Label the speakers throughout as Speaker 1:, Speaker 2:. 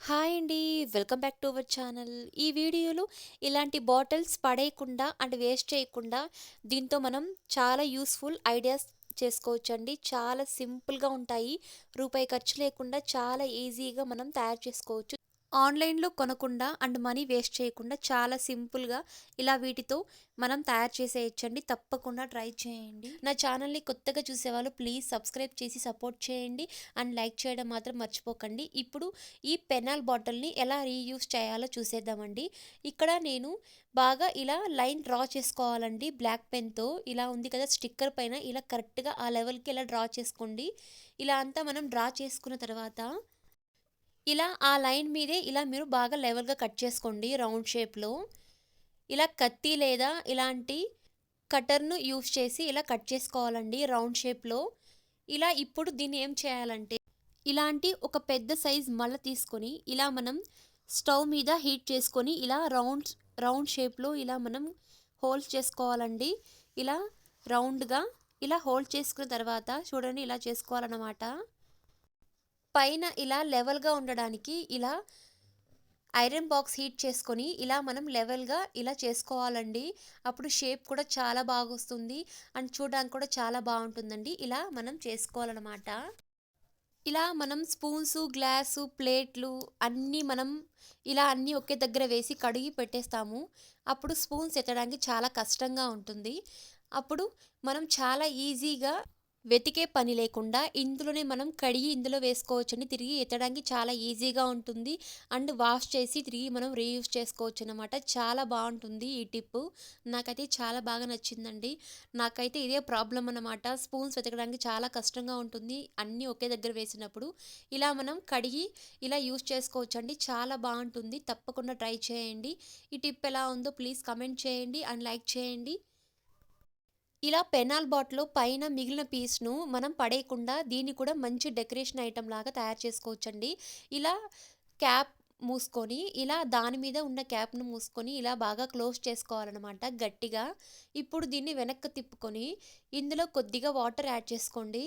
Speaker 1: Hi అండి. Welcome back to our channel. ఈ వీడియోలో ఇలాంటి బాటిల్స్ పడేయకుండా అండ్ వేస్ట్ చేయకుండా దీంతో మనం చాలా యూస్ఫుల్ ఐడియాస్ చేసుకోవచ్చండి. చాలా సింపుల్గా ఉంటాయి. రూపాయి ఖర్చు లేకుండా చాలా ఈజీగా మనం తయారు చేసుకోవచ్చు. ఆన్లైన్లో కొనకుండా అండ్ మనీ వేస్ట్ చేయకుండా చాలా సింపుల్గా ఇలా వీటితో మనం తయారు చేసేయచ్చండి. తప్పకుండా ట్రై చేయండి. నా ఛానల్ని కొత్తగా చూసేవాళ్ళు ప్లీజ్ సబ్స్క్రైబ్ చేసి సపోర్ట్ చేయండి అండ్ లైక్ చేయడం మాత్రం మర్చిపోకండి. ఇప్పుడు ఈ పెనాల్ బాటిల్ని ఎలా రీయూస్ చేయాలో చూసేద్దామండి. ఇక్కడ నేను బాగా ఇలా లైన్ డ్రా చేసుకోవాలండి. బ్లాక్ పెన్తో ఇలా ఉంది కదా స్టిక్కర్ పైన ఇలా కరెక్ట్గా ఆ లెవెల్కి ఇలా డ్రా చేసుకోండి. ఇలా అంతా మనం డ్రా చేసుకున్న తర్వాత ఇలా ఆ లైన్ మీదే ఇలా మీరు బాగా లెవెల్గా కట్ చేసుకోండి రౌండ్ షేప్లో. ఇలా కత్తి లేదా ఇలాంటి కటర్ను యూస్ చేసి ఇలా కట్ చేసుకోవాలండి రౌండ్ షేప్లో. ఇలా ఇప్పుడు దీన్ని ఏం చేయాలంటే ఇలాంటి ఒక పెద్ద సైజ్ మళ్ళ తీసుకొని ఇలా మనం స్టవ్ మీద హీట్ చేసుకొని ఇలా రౌండ్ షేప్లో ఇలా మనం హోల్స్ చేసుకోవాలండి. ఇలా రౌండ్గా ఇలా హోల్డ్ చేసుకున్న తర్వాత చూడండి ఇలా చేసుకోవాలన్నమాట. పైన ఇలా లెవెల్గా ఉండడానికి ఇలా ఐరన్ బాక్స్ హీట్ చేసుకొని ఇలా మనం లెవెల్గా ఇలా చేసుకోవాలండి. అప్పుడు షేప్ కూడా చాలా బాగా వస్తుంది అండ్ చూడడానికి కూడా చాలా బాగుంటుందండి. ఇలా మనం చేసుకోవాలన్నమాట. ఇలా మనం స్పూన్స్ గ్లాసు ప్లేట్లు అన్నీ మనం ఇలా అన్నీ ఒకే దగ్గర వేసి కడిగి పెట్టేస్తాము. అప్పుడు స్పూన్స్ ఎత్తడానికి చాలా కష్టంగా ఉంటుంది. అప్పుడు మనం చాలా ఈజీగా వెతికే పని లేకుండా ఇందులోనే మనం కడిగి ఇందులో వేసుకోవచ్చండి. తిరిగి ఎత్తడానికి చాలా ఈజీగా ఉంటుంది అండ్ వాష్ చేసి తిరిగి మనం రీయూజ్ చేసుకోవచ్చు అనమాట. చాలా బాగుంటుంది ఈ టిప్పు. నాకైతే చాలా బాగా నచ్చిందండి. నాకైతే ఇదే ప్రాబ్లం అన్నమాట. స్పూన్స్ వెతకడానికి చాలా కష్టంగా ఉంటుంది అన్నీ ఒకే దగ్గర వేసినప్పుడు. ఇలా మనం కడిగి ఇలా యూజ్ చేసుకోవచ్చండి. చాలా బాగుంటుంది. తప్పకుండా ట్రై చేయండి. ఈ టిప్ ఎలా ఉందో ప్లీజ్ కమెంట్ చేయండి అండ్ లైక్ చేయండి. ఇలా పెనాల్ బాటిల్ పైన మిగిలిన పీస్ను మనం పడేయకుండా దీన్ని కూడా మంచి డెకరేషన్ ఐటమ్ లాగా తయారు చేసుకోవచ్చండి. ఇలా క్యాప్ మూసుకొని ఇలా దాని మీద ఉన్న క్యాప్ను మూసుకొని ఇలా బాగా క్లోజ్ చేసుకోవాలన్నమాట గట్టిగా. ఇప్పుడు దీన్ని వెనక్కి తిప్పుకొని ఇందులో కొద్దిగా వాటర్ యాడ్ చేసుకోండి.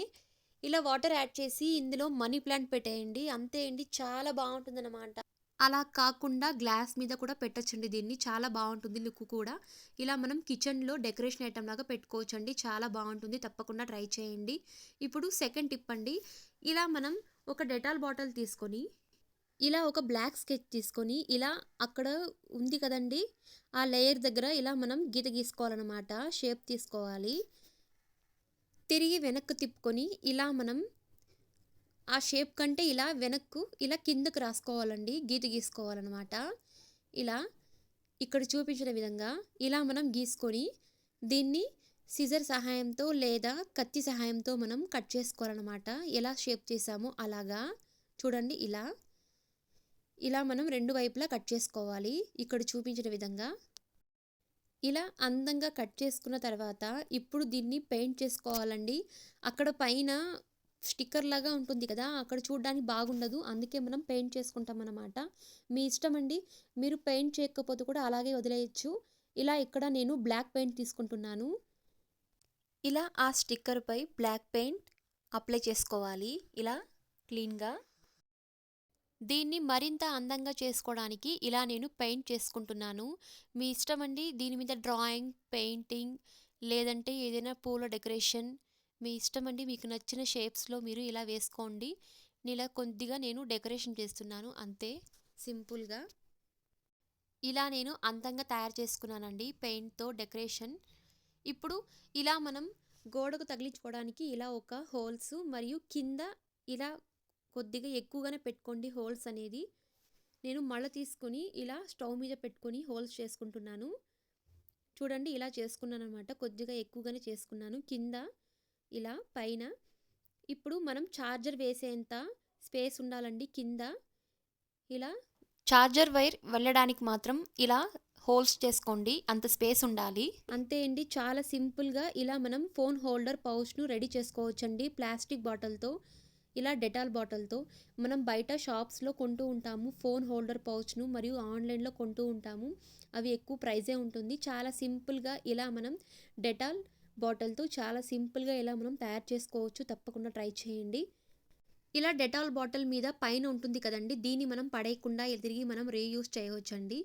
Speaker 1: ఇలా వాటర్ యాడ్ చేసి ఇందులో మనీ ప్లాంట్ పెట్టేయండి. అంతే అండి, చాలా బాగుంటుందన్నమాట. అలా కాకుండా గ్లాస్ మీద కూడా పెట్టొచ్చండి దీన్ని. చాలా బాగుంటుంది లుక్ కూడా. ఇలా మనం కిచెన్లో డెకరేషన్ ఐటమ్ లాగా పెట్టుకోవచ్చండి. చాలా బాగుంటుంది. తప్పకుండా ట్రై చేయండి. ఇప్పుడు సెకండ్ టిప్ అండి. ఇలా మనం ఒక డెటాల్ బాటిల్ తీసుకొని ఇలా ఒక బ్లాక్ స్కెచ్ తీసుకొని ఇలా అక్కడ ఉంది కదండి ఆ లేయర్ దగ్గర ఇలా మనం గీత గీసుకోవాలన్నమాట. షేప్ తీసుకోవాలి. తిరిగి వెనక్కి తిప్పుకొని ఇలా మనం ఆ షేప్ కంటే ఇలా వెనక్కు ఇలా కిందకు రాసుకోవాలండి. గీత గీసుకోవాలన్నమాట. ఇలా ఇక్కడ చూపించిన విధంగా ఇలా మనం గీసుకొని దీన్ని సిజర్ సహాయంతో లేదా కత్తి సహాయంతో మనం కట్ చేసుకోవాలన్నమాట. ఎలా షేప్ చేసామో అలాగా చూడండి. ఇలా ఇలా మనం రెండు వైపులా కట్ చేసుకోవాలి ఇక్కడ చూపించిన విధంగా. ఇలా అందంగా కట్ చేసుకున్న తర్వాత ఇప్పుడు దీన్ని పెయింట్ చేసుకోవాలండి. అక్కడ పైన స్టిక్కర్ లాగా ఉంటుంది కదా అక్కడ చూడడానికి బాగుండదు. అందుకే మనం పెయింట్ చేసుకుంటాం అన్నమాట. మీ ఇష్టం అండి. మీరు పెయింట్ చేయకపోతే కూడా అలాగే వదిలేయచ్చు. ఇలా ఇక్కడ నేను బ్లాక్ పెయింట్ తీసుకుంటున్నాను. ఇలా ఆ స్టిక్కర్పై బ్లాక్ పెయింట్ అప్లై చేసుకోవాలి ఇలా క్లీన్గా. దీన్ని మరింత అందంగా చేసుకోవడానికి ఇలా నేను పెయింట్ చేసుకుంటున్నాను. మీ ఇష్టం అండి. దీని మీద డ్రాయింగ్ పెయింటింగ్ లేదంటే ఏదైనా పూల డెకరేషన్ మీ ఇష్టం అండి. మీకు నచ్చిన షేప్స్లో మీరు ఇలా వేసుకోండి. ఇలా కొద్దిగా నేను డెకరేషన్ చేస్తున్నాను అంతే, సింపుల్గా. ఇలా నేను అందంగా తయారు చేసుకున్నానండి పెయింట్తో డెకరేషన్. ఇప్పుడు ఇలా మనం గోడకు తగిలించుకోవడానికి ఇలా ఒక హోల్స్ మరియు కింద ఇలా కొద్దిగా ఎక్కువగానే పెట్టుకోండి హోల్స్ అనేది. నేను మళ్ళీ తీసుకొని ఇలా స్టవ్ మీద పెట్టుకొని హోల్స్ చేసుకుంటున్నాను. చూడండి ఇలా చేసుకున్నాను అనమాట. కొద్దిగా ఎక్కువగానే చేసుకున్నాను కింద ఇలా పైన. ఇప్పుడు మనం ఛార్జర్ వేసేంత స్పేస్ ఉండాలండి కింద. ఇలా ఛార్జర్ వైర్ వెళ్ళడానికి మాత్రం ఇలా హోల్స్ చేసుకోండి. అంత స్పేస్ ఉండాలి. అంతే అండి, చాలా సింపుల్గా ఇలా మనం ఫోన్ హోల్డర్ పౌచ్ను రెడీ చేసుకోవచ్చండి. ప్లాస్టిక్ బాటిల్తో ఇలా డెటాల్ బాటిల్తో మనం బయట షాప్స్లో కొంటూ ఉంటాము ఫోన్ హోల్డర్ పౌచ్ను, మరియు ఆన్లైన్లో కొంటూ ఉంటాము. అవి ఎక్కువ ప్రైజే ఉంటుంది. చాలా సింపుల్గా ఇలా మనం డెటాల్ బాటిల్తో చాలా సింపుల్గా ఇలా మనం తయారు చేసుకోవచ్చు. తప్పకుండా ట్రై చేయండి. ఇలా డెటాల్ బాటిల్ మీద పైన ఉంటుంది కదండీ! దీన్ని మనం పడేయకుండా తిరిగి మనం రీయూజ్ చేయవచ్చండి.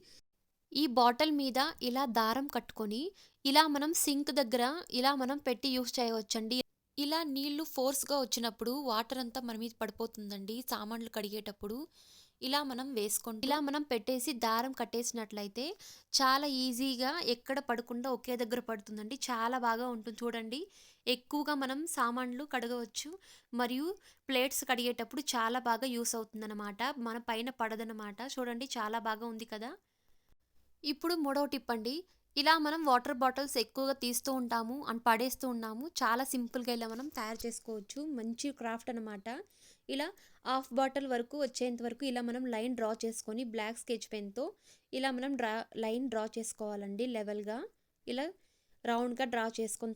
Speaker 1: ఈ బాటిల్ మీద ఇలా దారం కట్టుకొని, ఇలా మనం సింక్ దగ్గర ఇలా మనం పెట్టి యూజ్ చేయవచ్చండి. ఇలా నీళ్లు ఫోర్స్‌గా వచ్చినప్పుడు వాటర్ అంతా మన మీద పడిపోతుందండి సామాన్లు కడిగేటప్పుడు. ఇలా మనం వేసుకుంటూ ఇలా మనం పెట్టేసి దారం కట్టేసినట్లయితే చాలా ఈజీగా ఎక్కడ పడకుండా ఒకే దగ్గర పడుతుందండి. చాలా బాగా ఉంటుంది చూడండి. ఎక్కువగా మనం సామాన్లు కడగవచ్చు. మరియు ప్లేట్స్ కడిగేటప్పుడు చాలా బాగా యూస్ అవుతుందనమాట. మన పైన పడదనమాట. చూడండి చాలా బాగా ఉంది కదా! ఇప్పుడు మూడవ టిప్ అండి. ఇలా మనం వాటర్ బాటిల్స్ ఎక్కువగా తీస్తూ ఉంటాము అండ్ పడేస్తూ ఉన్నాము. చాలా సింపుల్‌గా ఇలా మనం తయారు చేసుకోవచ్చు. మంచి క్రాఫ్ట్ అనమాట. ఇలా హాఫ్ బాటిల్ వరకు వచ్చేంత వరకు ఇలా మనం లైన్ డ్రా చేసుకొని బ్లాక్ స్కెచ్ పెన్‌తో ఇలా మనం లైన్ డ్రా చేసుకోవాలండి లెవెల్‌గా. ఇలా రౌండ్‌గా డ్రా చేసుకున్న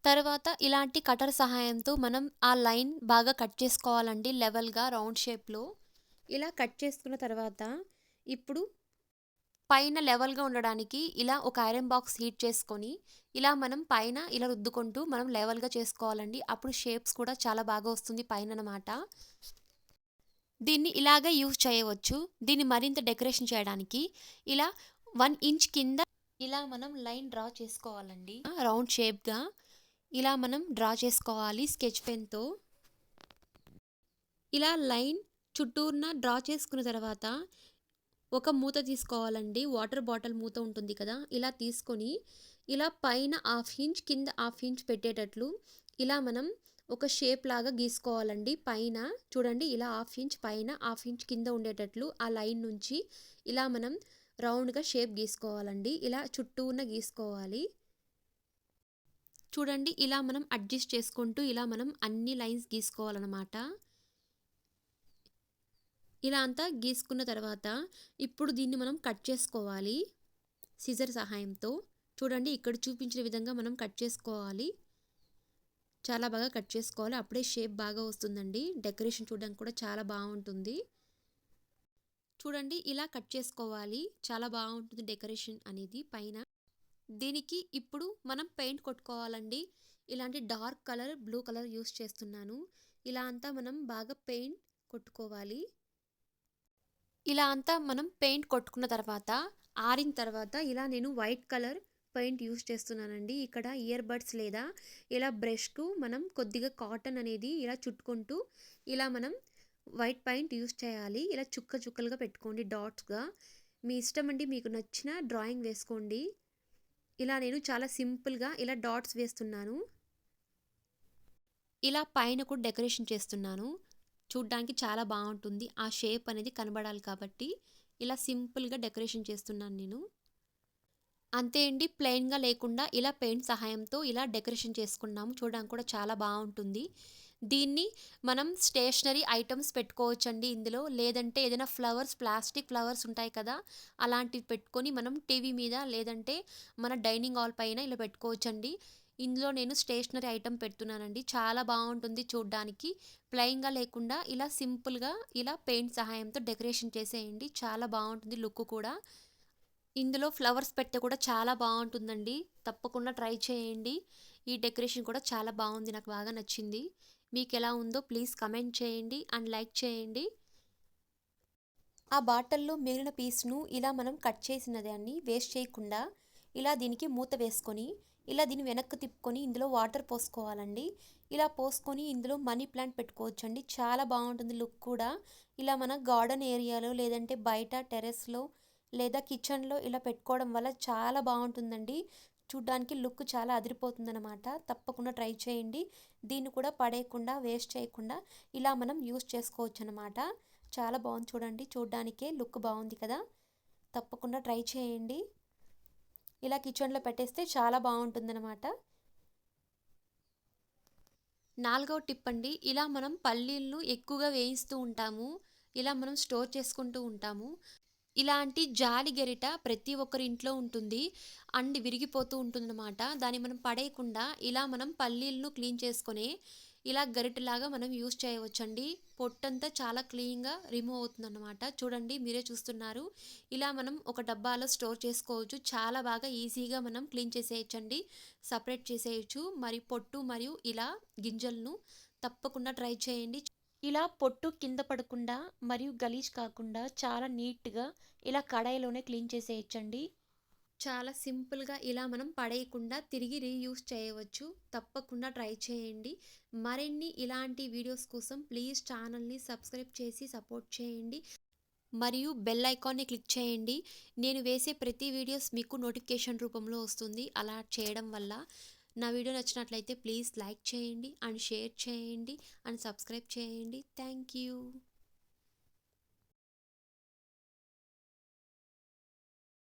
Speaker 1: తర్వాత ఇలాంటి కటర్ సహాయంతో మనం ఆ లైన్ బాగా కట్ చేసుకోవాలండి లెవెల్‌గా రౌండ్ షేప్‌లో. ఇలా కట్ చేసుకున్న తర్వాత ఇప్పుడు పైన లెవెల్‌గా ఉండడానికి ఇలా ఒక ఐరన్ బాక్స్ హీట్ చేసుకొని, ఇలా మనం పైన ఇలా రుద్దుకుంటూ మనం లెవెల్‌గా చేసుకోవాలండి. అప్పుడు షేప్స్ కూడా చాలా బాగా వస్తుంది పైననమాట. దీన్ని ఇలాగే యూజ్ చేయవచ్చు. దీన్ని మరింత డెకరేషన్ చేయడానికి ఇలా 1 ఇంచ్ కింద ఇలా మనం లైన్ డ్రా చేసుకోవాలండి. రౌండ్ షేప్‌గా ఇలా మనం డ్రా చేసుకోవాలి స్కెచ్ పెన్‌తో. ఇలా లైన్ చుట్టూరున డ్రా చేసుకున్న తర్వాత ఒక మూత తీసుకోవాలండి. వాటర్ బాటిల్ మూత ఉంటుంది కదా! ఇలా తీసుకొని ఇలా పైన హాఫ్ ఇంచ్ కింద హాఫ్ ఇంచ్ పెట్టేటట్లు ఇలా మనం ఒక షేప్ లాగా గీసుకోవాలండి. పైన చూడండి ఇలా హాఫ్ ఇంచ్ పైన హాఫ్ ఇంచ్ కింద ఉండేటట్లు ఆ లైన్ నుంచి ఇలా మనం రౌండ్‌గా షేప్ గీసుకోవాలండి. ఇలా చుట్టూన గీసుకోవాలి. చూడండి ఇలా మనం అడ్జస్ట్ చేసుకుంటూ ఇలా మనం అన్ని లైన్స్ గీసుకోవాలనమాట. ఇలా అంతా గీసుకున్న తర్వాత ఇప్పుడు దీన్ని మనం కట్ చేసుకోవాలి సిజర్ సహాయంతో. చూడండి ఇక్కడ చూపించిన విధంగా మనం కట్ చేసుకోవాలి. చాలా బాగా కట్ చేసుకోవాలి. అప్పుడే షేప్ బాగా వస్తుందండి. డెకరేషన్ చూడడానికి కూడా చాలా బాగుంటుంది. చూడండి ఇలా కట్ చేసుకోవాలి. చాలా బాగుంటుంది డెకరేషన్ అనేది పైన. దీనికి ఇప్పుడు మనం పెయింట్ కొట్టుకోవాలండి. ఇలాంటి dark colour blue colour use చేస్తున్నాను. ఇలా అంతా మనం బాగా పెయింట్ కొట్టుకోవాలి. ఇలా అంతా మనం పెయింట్ కొట్టుకున్న తర్వాత ఆరిన తర్వాత ఇలా నేను వైట్ కలర్ పెయింట్ యూస్ చేస్తున్నానండి. ఇక్కడ ఇయర్ బడ్స్ లేదా ఇలా బ్రష్కు మనం కొద్దిగా కాటన్ అనేది ఇలా చుట్టుకుంటూ ఇలా మనం వైట్ పెయింట్ యూస్ చేయాలి. ఇలా చుక్క చుక్కలుగా పెట్టుకోండి డాట్స్గా. మీ ఇష్టం అండి, మీకు నచ్చిన డ్రాయింగ్ వేసుకోండి. ఇలా నేను చాలా సింపుల్గా ఇలా డాట్స్ వేస్తున్నాను. ఇలా పైన కూడా డెకరేషన్ చేస్తున్నాను. చూడ్డానికి చాలా బాగుంటుంది. ఆ షేప్ అనేది కనబడాలి కాబట్టి ఇలా సింపుల్‌గా డెకరేషన్ చేస్తున్నాను నేను. అంతే అండి, ప్లెయిన్‌గా లేకుండా ఇలా పెయింట్ సహాయంతో ఇలా డెకరేషన్ చేసుకున్నాము. చూడడానికి కూడా చాలా బాగుంటుంది. దీన్ని మనం స్టేషనరీ ఐటెమ్స్ పెట్టుకోవచ్చండి ఇందులో. లేదంటే ఏదైనా ఫ్లవర్స్, ప్లాస్టిక్ ఫ్లవర్స్ ఉంటాయి కదా! అలాంటివి పెట్టుకొని మనం టీవీ మీద లేదంటే మన డైనింగ్ హాల్ పైన ఇలా పెట్టుకోవచ్చండి. ఇందులో నేను స్టేషనరీ ఐటెమ్ పెడుతున్నానండి. చాలా బాగుంటుంది చూడ్డానికి. ప్లెయిన్‌గా లేకుండా ఇలా సింపుల్‌గా ఇలా పెయింట్ సహాయంతో డెకరేషన్ చేసేయండి. చాలా బాగుంటుంది లుక్ కూడా. ఇందులో ఫ్లవర్స్ పెడితే కూడా చాలా బాగుంటుందండి. తప్పకుండా ట్రై చేయండి. ఈ డెకరేషన్ కూడా చాలా బాగుంది. నాకు బాగా నచ్చింది. మీకెలా ఉందో ప్లీజ్ కమెంట్ చేయండి అండ్ లైక్ చేయండి. ఆ బాటిల్‌లో మిగిలిన పీస్‌ను ఇలా మనం కట్ చేసిన దాన్ని వేస్ట్ చేయకుండా ఇలా దీనికి మూత వేసుకొని, ఇలా దీన్ని వెనక్కి తిప్పుకొని ఇందులో వాటర్ పోసుకోవాలండి. ఇలా పోసుకొని ఇందులో మనీ ప్లాంట్ పెట్టుకోవచ్చండి. చాలా బాగుంటుంది లుక్ కూడా. ఇలా మన గార్డెన్ ఏరియాలో లేదంటే బయట టెర్రస్‌లో లేదా కిచెన్‌లో ఇలా పెట్టుకోవడం వల్ల చాలా బాగుంటుందండి. చూడ్డానికి లుక్ చాలా అదిరిపోతుందనమాట. తప్పకుండా ట్రై చేయండి. దీన్ని కూడా పడేయకుండా, వేస్ట్ చేయకుండా ఇలా మనం యూజ్ చేసుకోవచ్చనమాట. చాలా బాగుంది చూడండి. చూడ్డానికే లుక్ బాగుంది కదా! తప్పకుండా ట్రై చేయండి. ఇలా కిచెన్‌లో పెట్టేస్తే చాలా బాగుంటుందనమాట. నాలుగవ టిప్ అండి. ఇలా మనం పల్లీలను ఎక్కువగా వేయిస్తూ ఉంటాము. ఇలా మనం స్టోర్ చేసుకుంటూ ఉంటాము. ఇలాంటి జాలి గరిట ప్రతి ఒక్కరి ఇంట్లో ఉంటుంది. అండ్ విరిగిపోతూ ఉంటుందన్నమాట. దాన్ని మనం పడేయకుండా ఇలా మనం పల్లీలను క్లీన్ చేసుకొని ఇలా గరిటెలాగా మనం యూజ్ చేయవచ్చండి. పొట్టంతా చాలా క్లీన్‌గా రిమూవ్ అవుతుందన్నమాట. చూడండి మీరే చూస్తున్నారు. ఇలా మనం ఒక డబ్బాలో స్టోర్ చేసుకోవచ్చు. చాలా బాగా ఈజీగా మనం క్లీన్ చేసేయొచ్చండి. సపరేట్ చేసేయొచ్చు. మరి పొట్టు మరియు ఇలా గింజలను తప్పకుండా ట్రై చేయండి. ఇలా పొట్టు కింద పడకుండా మరియు గలీజ్ కాకుండా చాలా నీట్‌గా ఇలా కడాయిలోనే క్లీన్ చేసేయొచ్చండి. చాలా సింపుల్‌గా ఇలా మనం పడేయకుండా తిరిగి రీయూజ్ చేయవచ్చు. తప్పకుండా ట్రై చేయండి. మరిన్ని ఇలాంటి వీడియోస్ కోసం ప్లీజ్ ఛానల్‌ని సబ్స్క్రైబ్ చేసి సపోర్ట్ చేయండి. మరియు బెల్ ఐకాన్‌ని క్లిక్ చేయండి. నేను వేసే ప్రతి వీడియోస్ మీకు నోటిఫికేషన్ రూపంలో వస్తుంది. అలా చేయడం వల్ల నా వీడియో నచ్చినట్లయితే ప్లీజ్ లైక్ చేయండి అండ్ షేర్ చేయండి అండ్ సబ్స్క్రైబ్ చేయండి. Thank you.